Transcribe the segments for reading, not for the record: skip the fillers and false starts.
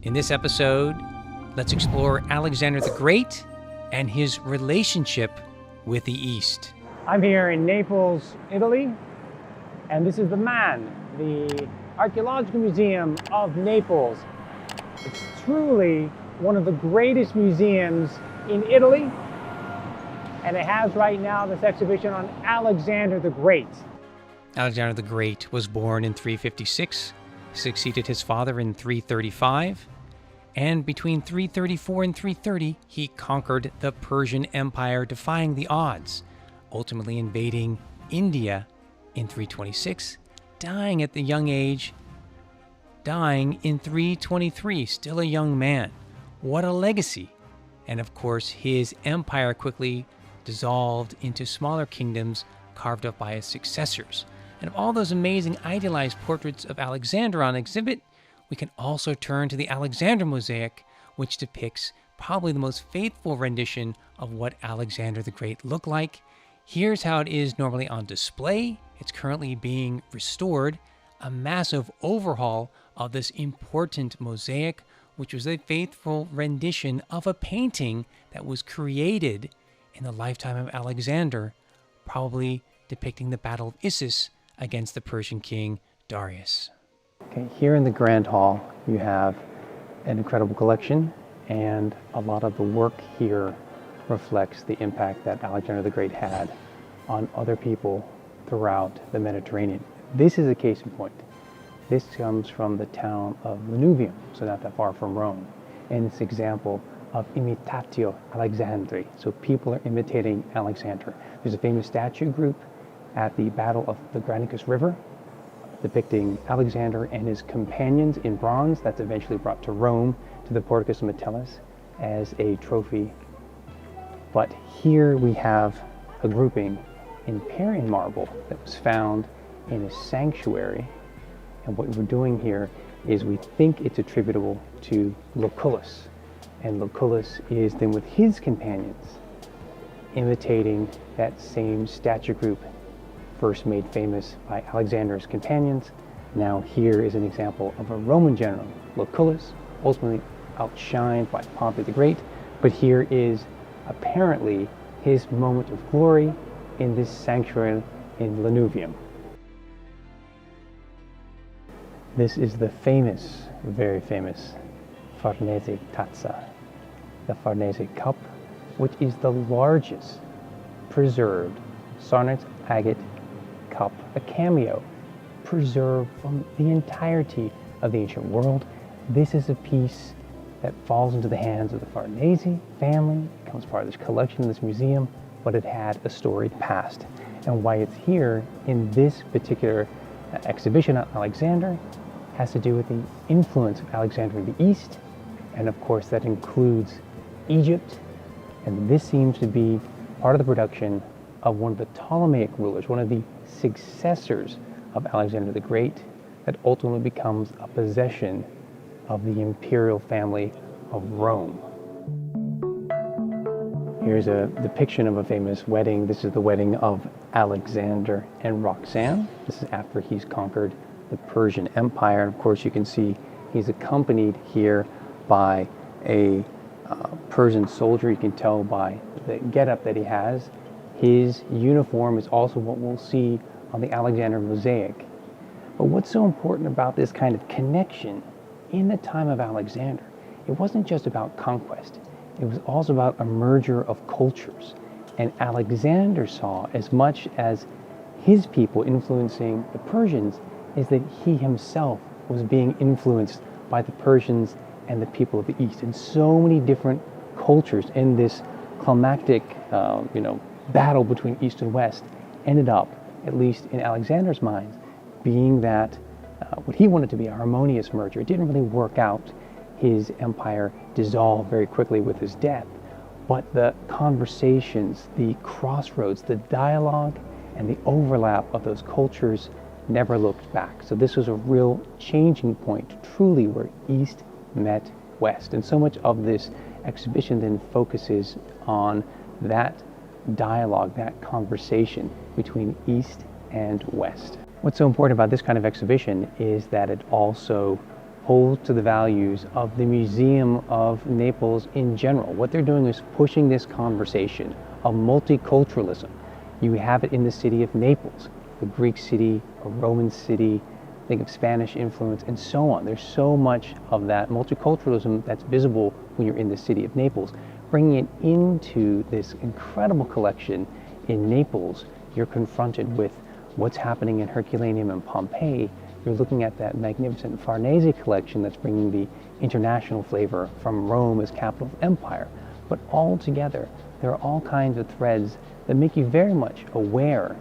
In this episode, let's explore Alexander the Great and his relationship with the East. I'm here in Naples, Italy, and this is the MAN, the Archaeological Museum of Naples. It's truly one of the greatest museums in Italy, and it has right now this exhibition on Alexander the Great. Alexander the Great was born in 356, succeeded his father in 335, and between 334 and 330, he conquered the Persian Empire, defying the odds, ultimately invading India in 326, dying at the young age, dying in 323, still a young man. What a legacy! And of course, his empire quickly dissolved into smaller kingdoms carved up by his successors. And of all those amazing idealized portraits of Alexander on exhibit, we can also turn to the Alexander Mosaic, which depicts probably the most faithful rendition of what Alexander the Great looked like. Here's how it is normally on display. It's currently being restored, a massive overhaul of this important mosaic, which was a faithful rendition of a painting that was created in the lifetime of Alexander, probably depicting the Battle of Issus against the Persian king Darius. Okay, here in the Grand Hall, you have an incredible collection, and a lot of the work here reflects the impact that Alexander the Great had on other people throughout the Mediterranean. This is a case in point. This comes from the town of Lanuvium, so not that far from Rome, and it's an example of imitatio Alexandri, so people are imitating Alexander. There's a famous statue group at the Battle of the Granicus River, depicting Alexander and his companions in bronze. That's eventually brought to Rome, to the Porticus Metellus, as a trophy. But here we have a grouping in Parian marble that was found in a sanctuary. And what we're doing here is we think it's attributable to Lucullus. And Lucullus is then with his companions imitating that same statue group first made famous by Alexander's companions. Now here is an example of a Roman general, Lucullus, ultimately outshined by Pompey the Great, but here is apparently his moment of glory in this sanctuary in Lanuvium. This is the famous, very famous Farnese Tazza, the Farnese cup, which is the largest preserved sarnet agate cup, a cameo preserved from the entirety of the ancient world. This is a piece that falls into the hands of the Farnese family, becomes part of this collection in this museum, but it had a storied past. And why it's here in this particular exhibition on Alexander has to do with the influence of Alexander in the East, and of course that includes Egypt, and this seems to be part of the production of one of the Ptolemaic rulers, one of the successors of Alexander the Great, that ultimately becomes a possession of the imperial family of Rome. Here's a depiction of a famous wedding. This is the wedding of Alexander and Roxanne. This is after he's conquered the Persian Empire. And of course you can see he's accompanied here by a Persian soldier. You can tell by the getup that he has. His uniform is also what we'll see on the Alexander mosaic. But what's so important about this kind of connection in the time of Alexander, it wasn't just about conquest. It was also about a merger of cultures. And Alexander saw, as much as his people influencing the Persians, is that he himself was being influenced by the Persians and the people of the East. And so many different cultures in this climactic, battle between East and West ended up, at least in Alexander's mind, being that what he wanted to be a harmonious merger. It didn't really work out. His empire dissolved very quickly with his death. But the conversations, the crossroads, the dialogue, and the overlap of those cultures never looked back. So this was a real changing point, truly, where East met West. And so much of this exhibition then focuses on that dialogue, that conversation between East and West. What's so important about this kind of exhibition is that it also holds to the values of the Museum of Naples in general. What they're doing is pushing this conversation of multiculturalism. You have it in the city of Naples, the Greek city, a Roman city, think of Spanish influence, and so on. There's so much of that multiculturalism that's visible when you're in the city of Naples. Bringing it into this incredible collection in Naples, you're confronted with what's happening in Herculaneum and Pompeii. You're looking at that magnificent Farnese collection that's bringing the international flavor from Rome as capital of empire. But all together, there are all kinds of threads that make you very much aware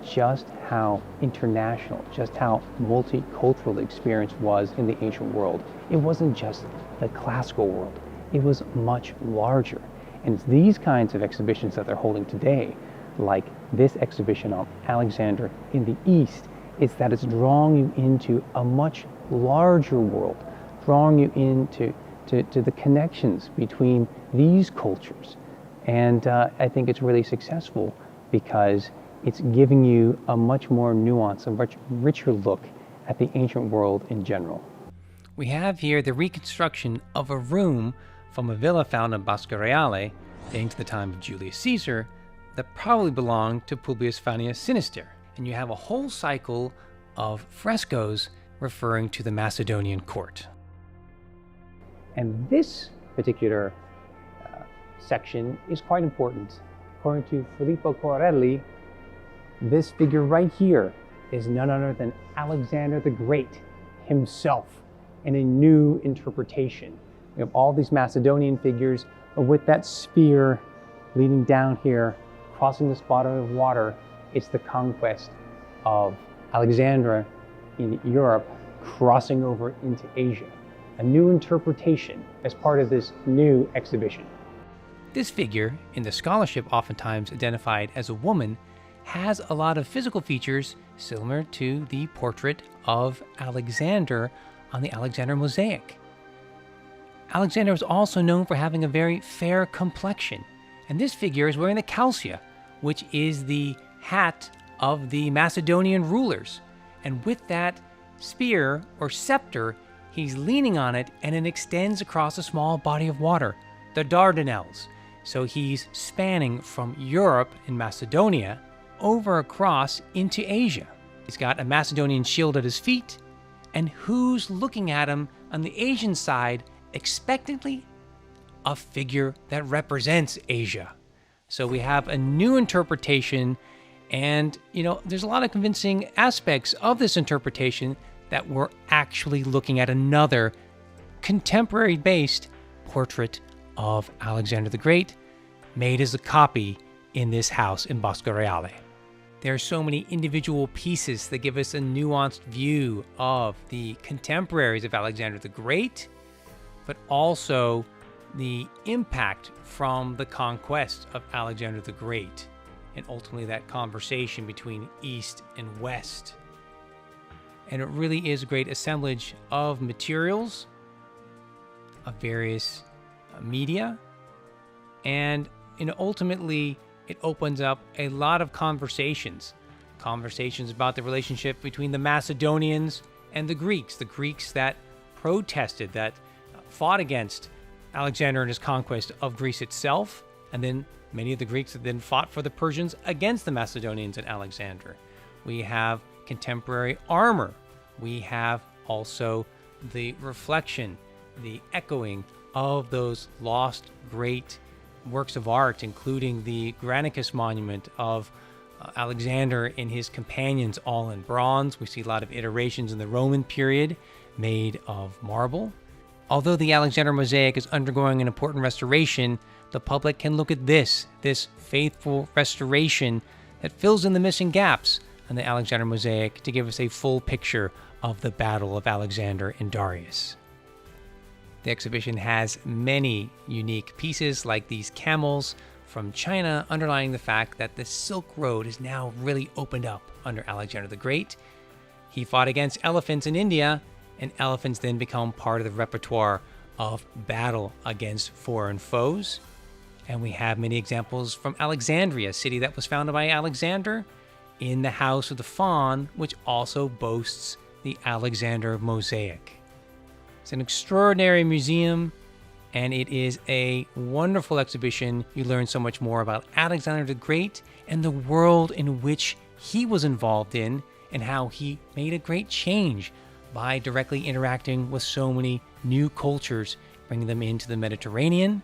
just how international, just how multicultural the experience was in the ancient world. It wasn't just the classical world, it was much larger. And it's these kinds of exhibitions that they're holding today, like this exhibition on Alexander in the East. It's that it's drawing you into a much larger world, drawing you into the connections between these cultures. And I think it's really successful because it's giving you a much more nuanced, a much richer look at the ancient world in general. We have here the reconstruction of a room from a villa found in Bosco Reale, dating to the time of Julius Caesar, that probably belonged to Publius Fannius Sinister. And you have a whole cycle of frescoes referring to the Macedonian court. And this particular section is quite important. According to Filippo Corelli, this figure right here is none other than Alexander the Great himself in a new interpretation. We have all these Macedonian figures with that spear leading down here, crossing this body of water. It's the conquest of Alexandria in Europe, crossing over into Asia. A new interpretation as part of this new exhibition. This figure, in the scholarship oftentimes identified as a woman, has a lot of physical features similar to the portrait of Alexander on the Alexander mosaic. Alexander was also known for having a very fair complexion, and this figure is wearing the calcia, which is the hat of the Macedonian rulers. And with that spear or scepter, he's leaning on it, and it extends across a small body of water, the Dardanelles. So he's spanning from Europe and Macedonia over across into Asia. He's got a Macedonian shield at his feet, and who's looking at him on the Asian side expectantly? A figure that represents Asia. So we have a new interpretation, and there's a lot of convincing aspects of this interpretation that we're actually looking at another contemporary-based portrait of Alexander the Great, made as a copy in this house in Bosco Reale. There are so many individual pieces that give us a nuanced view of the contemporaries of Alexander the Great, but also the impact from the conquest of Alexander the Great, and ultimately that conversation between East and West. And it really is a great assemblage of materials, of various media, and ultimately it opens up a lot of conversations about the relationship between the Macedonians and the Greeks that protested, that fought against Alexander and his conquest of Greece itself, and then many of the Greeks that then fought for the Persians against the Macedonians and Alexander. We have contemporary armor. We have also the reflection, the echoing of those lost great works of art, including the Granicus monument of Alexander and his companions, all in bronze. We see a lot of iterations in the Roman period made of marble. Although the Alexander mosaic is undergoing an important restoration, the public can look at this faithful restoration that fills in the missing gaps on the Alexander mosaic to give us a full picture of the Battle of Alexander and Darius. The exhibition has many unique pieces like these camels from China, underlining the fact that the Silk Road is now really opened up under Alexander the Great. He fought against elephants in India, and elephants then become part of the repertoire of battle against foreign foes. And we have many examples from Alexandria, a city that was founded by Alexander, in the House of the Faun, which also boasts the Alexander mosaic. It's an extraordinary museum, and it is a wonderful exhibition. You learn so much more about Alexander the Great and the world in which he was involved in, and how he made a great change by directly interacting with so many new cultures, bringing them into the Mediterranean.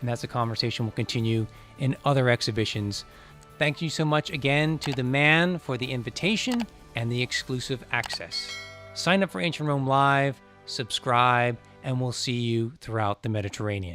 And that's a conversation we'll continue in other exhibitions. Thank you so much again to the man for the invitation and the exclusive access. Sign up for Ancient Rome Live, subscribe, and we'll see you throughout the Mediterranean.